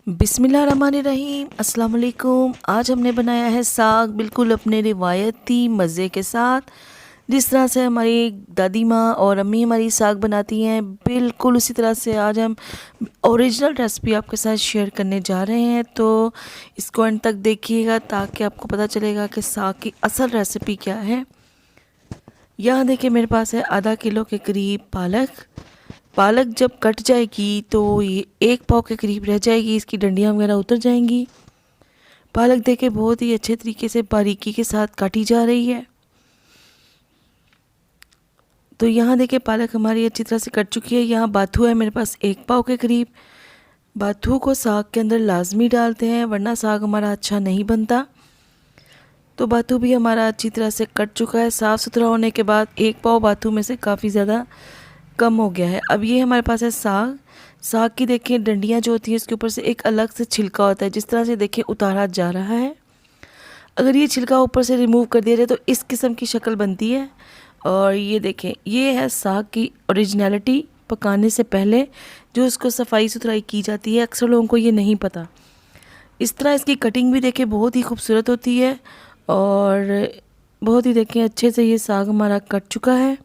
बिस्मिल्लाहिर्रहमानिर्रहीम, अस्सलाम वालेकुम। आज हमने बनाया है साग बिल्कुल अपने रिवायती मज़े के साथ। जिस तरह से हमारी दादी माँ और अम्मी हमारी साग बनाती हैं, बिल्कुल उसी तरह से आज हम ओरिजिनल रेसिपी आपके साथ शेयर करने जा रहे हैं। तो इसको अंत तक देखिएगा ताकि आपको पता चलेगा कि साग की असल रेसिपी क्या है। यहाँ देखिए मेरे पास है आधा किलो के करीब पालक। पालक जब कट जाएगी तो ये 1 पाव के करीब रह जाएगी, इसकी डंडियाँ वगैरह उतर जाएंगी। पालक देखे बहुत ही अच्छे तरीके से बारीकी के साथ काटी जा रही है। तो यहाँ देखिए पालक हमारी अच्छी तरह से कट चुकी है। यहाँ बाथू है मेरे पास 1 पाव के करीब। बाथू को साग के अंदर लाजमी डालते हैं वरना साग हमारा अच्छा नहीं बनता। तो बाथू भी हमारा अच्छी तरह से कट चुका है। साफ़ सुथरा होने के बाद 1 पाव बाथू में से काफ़ी ज़्यादा कम हो गया है। अब ये हमारे पास है साग। साग की देखिए डंडियाँ जो होती हैं इसके ऊपर से एक अलग से छिलका होता है, जिस तरह से देखिए उतारा जा रहा है। अगर ये छिलका ऊपर से रिमूव कर दिया जाए तो इस किस्म की शक्ल बनती है। और ये देखें, ये है साग की ओरिजिनलिटी पकाने से पहले जो इसको सफाई सुथराई की जाती है। अक्सर लोगों को ये नहीं पता। इस तरह इसकी कटिंग भी देखें बहुत ही खूबसूरत होती है और बहुत ही देखें अच्छे से ये साग हमारा कट चुका है।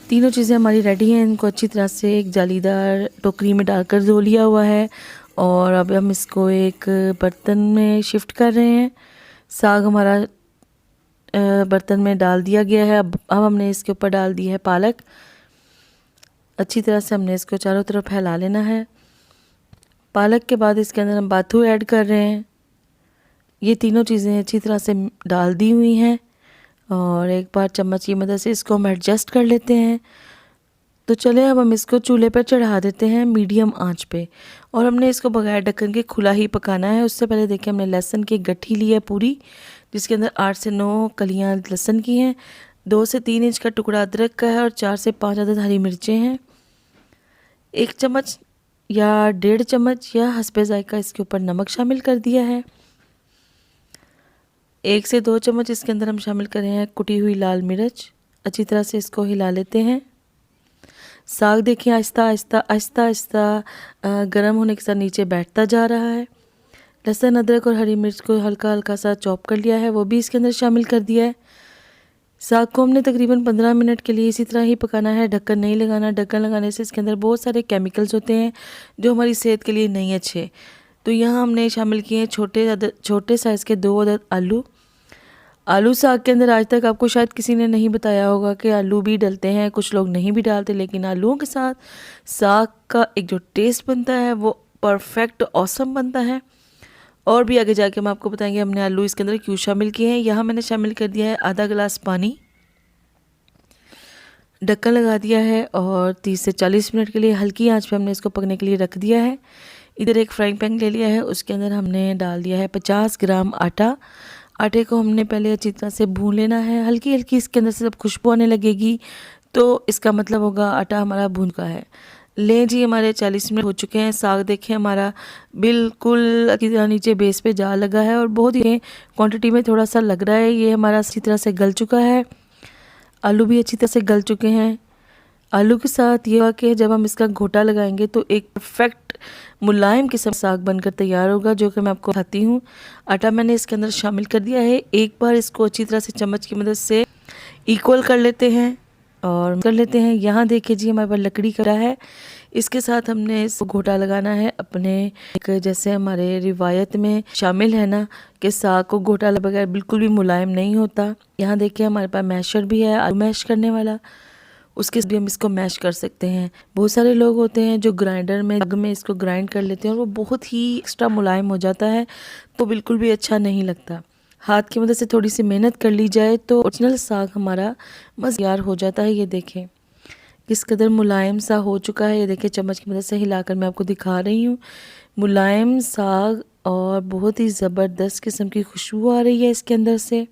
तीनों चीज़ें हमारी रेडी हैं। इनको अच्छी तरह से एक जालीदार टोकरी में डालकर धो लिया हुआ है और अब हम इसको एक बर्तन में शिफ्ट कर रहे हैं। साग हमारा बर्तन में डाल दिया गया है। अब हमने इसके ऊपर डाल दी है पालक। अच्छी तरह से हमने इसको चारों तरफ फैला लेना है। पालक के बाद इसके अंदर हम बाथू ऐड कर रहे हैं। ये तीनों चीज़ें अच्छी तरह से डाल दी हुई हैं और एक बार चम्मच की मदद से इसको हम एडजस्ट कर लेते हैं। तो चले अब हम इसको चूल्हे पर चढ़ा देते हैं मीडियम आंच पे और हमने इसको बगैर ढक्कन के खुला ही पकाना है। उससे पहले देखिए हमने लहसुन की गट्ठी ली है पूरी, जिसके अंदर 8 से 9 कलियां लहसुन की हैं। 2 से 3 इंच का टुकड़ा अदरक का है और 4 से 5 अदद हरी मिर्चें हैं। 1 चम्मच या 1.5 चम्मच या हस्बे जायका इसके ऊपर नमक शामिल कर दिया है। 1 से 2 चम्मच इसके अंदर हम शामिल कर रहे हैं कुटी हुई लाल मिर्च। अच्छी तरह से इसको हिला लेते हैं। साग देखिए आहिस्ता आहिस्ता आहिस्ता आहिस्ता गर्म होने के साथ नीचे बैठता जा रहा है। लहसुन अदरक और हरी मिर्च को हल्का हल्का सा चॉप कर लिया है, वो भी इसके अंदर शामिल कर दिया है। साग को हमने तकरीबन 15 मिनट के लिए इसी तरह ही पकाना है। ढक्कन नहीं लगाना। ढक्कन लगाने से इसके अंदर बहुत सारे केमिकल्स होते हैं जो हमारी सेहत के लिए नहीं अच्छे। तो यहाँ हमने शामिल किए हैं छोटे साइज़ के 2 अदद आलू। आलू साग के अंदर आज तक आपको शायद किसी ने नहीं बताया होगा कि आलू भी डलते हैं, कुछ लोग नहीं भी डालते, लेकिन आलूओं के साथ साग का एक जो टेस्ट बनता है वो परफेक्ट ऑसम बनता है। और भी आगे जाके हम आपको बताएंगे हमने आलू इसके अंदर क्यों शामिल किए हैं। यहाँ मैंने शामिल कर दिया है आधा गिलास पानी, ढक्कन लगा दिया है और 30 से 40 मिनट के लिए हल्की आंच पे हमने इसको पकने के लिए रख दिया है। इधर एक फ्राइंग पैन ले लिया है, उसके अंदर हमने डाल दिया है 50 ग्राम आटा। आटे को हमने पहले अच्छी तरह से भून लेना है। हल्की हल्की इसके अंदर से जब खुशबू आने लगेगी तो इसका मतलब होगा आटा हमारा भून का है। ले जी, हमारे 40 मिनट हो चुके हैं। साग देखें हमारा बिल्कुल अच्छी तरह नीचे बेस पे जा लगा है और बहुत ही क्वांटिटी में थोड़ा सा लग रहा है। ये हमारा अच्छी तरह से गल चुका है। आलू भी अच्छी तरह से गल चुके हैं। आलू के साथ ये वाक़ है जब हम इसका घोटा लगाएंगे तो एक परफेक्ट मुलायम किस्म साग बनकर तैयार होगा, जो कि मैं आपको बताती हूँ। आटा मैंने इसके अंदर शामिल कर दिया है। एक बार इसको अच्छी तरह से चम्मच की मदद से इक्वल कर लेते हैं और कर लेते हैं। यहाँ देखिए जी हमारे पास लकड़ी कड़ा है, इसके साथ हमने इसको घोटा लगाना है अपने एक, जैसे हमारे रिवायत में शामिल है ना कि साग को घोटा बगैर बिल्कुल भी मुलायम नहीं होता। यहाँ देखिए हमारे पास मैशर भी है, आलू मैश करने वाला, उसके भी हम इसको मैश कर सकते हैं। बहुत सारे लोग होते हैं जो ग्राइंडर में जग में इसको ग्राइंड कर लेते हैं और वो बहुत ही एक्स्ट्रा मुलायम हो जाता है, तो बिल्कुल भी अच्छा नहीं लगता। हाथ की मदद से थोड़ी सी मेहनत कर ली जाए तो ओरिजिनल साग हमारा मज़ेदार हो जाता है। ये देखें किस कदर मुलायम सा हो चुका है। ये देखें चम्मच की मदद से हिलाकर मैं आपको दिखा रही हूँ। मुलायम साग और बहुत ही ज़बरदस्त किस्म की खुशबू आ रही है इसके अंदर से।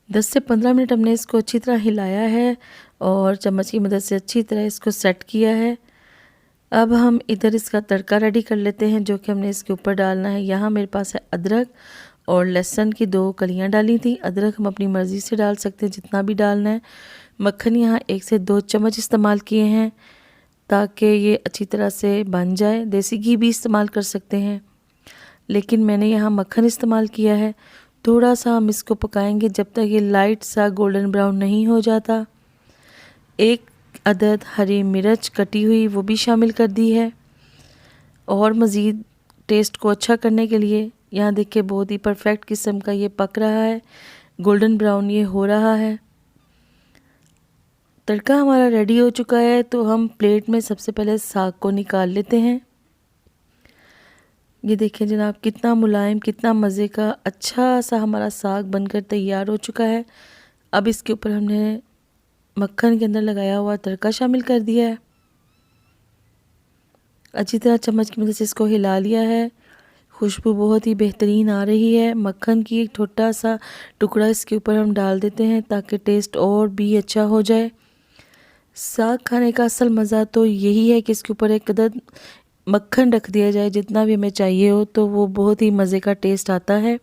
10 से 15 मिनट हमने इसको अच्छी तरह हिलाया है और चम्मच की मदद से अच्छी तरह इसको सेट किया है। अब हम इधर इसका तड़का रेडी कर लेते हैं जो कि हमने इसके ऊपर डालना है। यहाँ मेरे पास है अदरक और लहसुन की 2 कलियां डाली थी। अदरक हम अपनी मर्ज़ी से डाल सकते हैं जितना भी डालना है। मक्खन यहाँ 1 से 2 चम्मच इस्तेमाल किए हैं ताकि ये अच्छी तरह से बन जाए। देसी घी भी इस्तेमाल कर सकते हैं, लेकिन मैंने यहाँ मक्खन इस्तेमाल किया है। थोड़ा सा हम इसको पकाएंगे जब तक ये लाइट सा गोल्डन ब्राउन नहीं हो जाता। एक अदद हरी मिर्च कटी हुई वो भी शामिल कर दी है, और मज़ीद टेस्ट को अच्छा करने के लिए। यहाँ देखिए बहुत ही परफेक्ट किस्म का ये पक रहा है, गोल्डन ब्राउन ये हो रहा है। तड़का हमारा रेडी हो चुका है, तो हम प्लेट में सबसे पहले साग को निकाल लेते हैं। ये देखिए जनाब कितना मुलायम, कितना मज़े का अच्छा सा हमारा साग बनकर तैयार हो चुका है। अब इसके ऊपर हमने मक्खन के अंदर लगाया हुआ तड़का शामिल कर दिया है। अच्छी तरह चम्मच की मदद से इसको हिला लिया है। खुशबू बहुत ही बेहतरीन आ रही है। मक्खन की एक छोटा सा टुकड़ा इसके ऊपर हम डाल देते हैं ताकि टेस्ट और भी अच्छा हो जाए। साग खाने का असल मज़ा तो यही है कि इसके ऊपर एक कदर मक्खन रख दिया जाए, जितना भी हमें चाहिए हो, तो वो बहुत ही मज़े का टेस्ट आता है।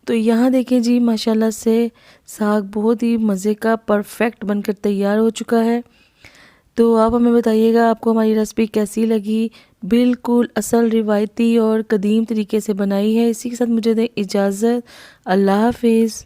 तो यहाँ देखें जी माशाल्लाह से साग बहुत ही मज़े का परफेक्ट बनकर तैयार हो चुका है। तो आप हमें बताइएगा आपको हमारी रेसिपी कैसी लगी। बिल्कुल असल रिवायती और कदीम तरीके से बनाई है। इसी के साथ मुझे दें इजाज़त। अल्लाह हाफिज़।